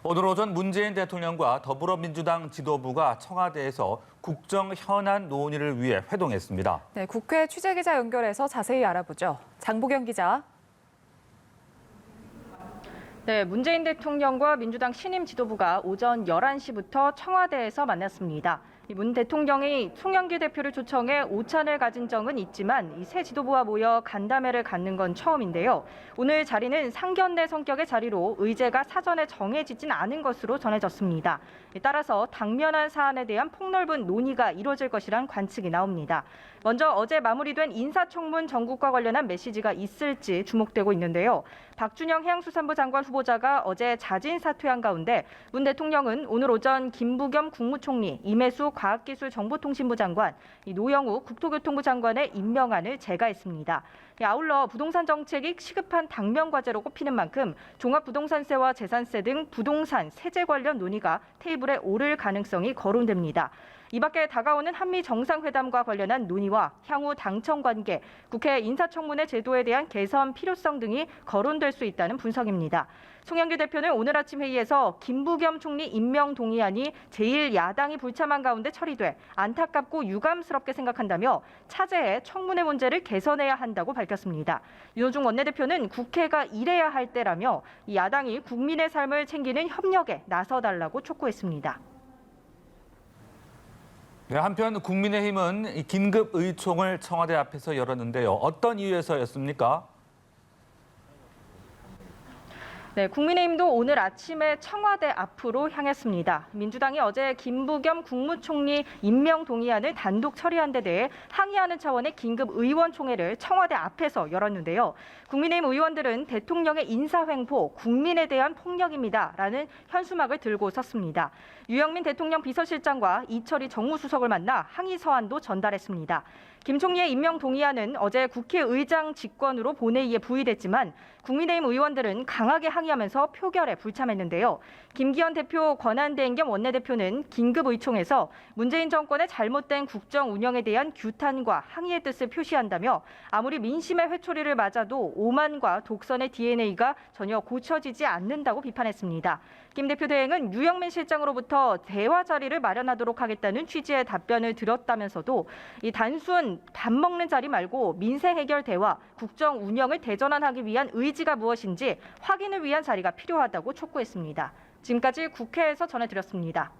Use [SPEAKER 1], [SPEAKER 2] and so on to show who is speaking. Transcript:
[SPEAKER 1] 오늘 오전 문재인 대통령과 더불어민주당 지도부가 청와대에서 국정 현안 논의를 위해 회동했습니다.
[SPEAKER 2] 네, 국회 취재기자 연결해서 자세히 알아보죠. 장보경 기자.
[SPEAKER 3] 네, 문재인 대통령과 민주당 신임 지도부가 오전 11시부터 청와대에서 만났습니다. 문 대통령이 송영길 대표를 초청해 오찬을 가진 적은 있지만 이 새 지도부와 모여 간담회를 갖는 건 처음인데요. 오늘 자리는 상견례 성격의 자리로 의제가 사전에 정해지진 않은 것으로 전해졌습니다. 따라서 당면한 사안에 대한 폭넓은 논의가 이루어질 것이란 관측이 나옵니다. 먼저 어제 마무리된 인사청문 정국과 관련한 메시지가 있을지 주목되고 있는데요. 박준영 해양수산부 장관 후보자가 어제 자진 사퇴한 가운데 문 대통령은 오늘 오전 김부겸 국무총리, 임혜수 과학기술정보통신부 장관, 노영우 국토교통부 장관의 임명안을 제거했습니다. 아울러 부동산 정책이 시급한 당면 과제로 꼽히는 만큼 종합부동산세와 재산세 등 부동산, 세제 관련 논의가 테이블에 오를 가능성이 거론됩니다. 이 밖에 다가오는 한미 정상회담과 관련한 논의와 향후 당청 관계, 국회 인사청문회 제도에 대한 개선 필요성 등이 거론될 수 있다는 분석입니다. 송영길 대표는 오늘 아침 회의에서 김부겸 총리 임명 동의안이 제1야당이 불참한 가운데 처리돼 안타깝고 유감스럽게 생각한다며 차제에 청문회 문제를 개선해야 한다고 밝혔습니다. 윤호중 원내대표는 국회가 이래야 할 때라며 이 야당이 국민의 삶을 챙기는 협력에 나서달라고 촉구했습니다.
[SPEAKER 1] 네, 한편 국민의힘은 긴급 의총을 청와대 앞에서 열었는데요. 어떤 이유에서였습니까?
[SPEAKER 3] 네, 국민의힘도 오늘 아침에 청와대 앞으로 향했습니다. 민주당이 어제 김부겸 국무총리 임명 동의안을 단독 처리한 데 대해 항의하는 차원의 긴급 의원총회를 청와대 앞에서 열었는데요. 국민의힘 의원들은 대통령의 인사횡포, 국민에 대한 폭력입니다라는 현수막을 들고 섰습니다. 유영민 대통령 비서실장과 이철희 정무수석을 만나 항의 서한도 전달했습니다. 김 총리의 임명 동의안은 어제 국회의장 직권으로 본회의에 부의됐지만 국민의힘 의원들은 강하게 항의하면서 표결에 불참했는데요. 김기현 대표 권한대행 겸 원내대표는 긴급의총에서 문재인 정권의 잘못된 국정 운영에 대한 규탄과 항의의 뜻을 표시한다며 아무리 민심의 회초리를 맞아도 오만과 독선의 DNA가 전혀 고쳐지지 않는다고 비판했습니다. 김 대표 대행은 유영민 실장으로부터 대화 자리를 마련하도록 하겠다는 취지의 답변을 드렸다면서도 이 단순 밥 먹는 자리 말고 민생 해결 대화, 국정 운영을 대전환하기 위한 의지가 무엇인지 확인을 위한 자리가 필요하다고 촉구했습니다. 지금까지 국회에서 전해드렸습니다.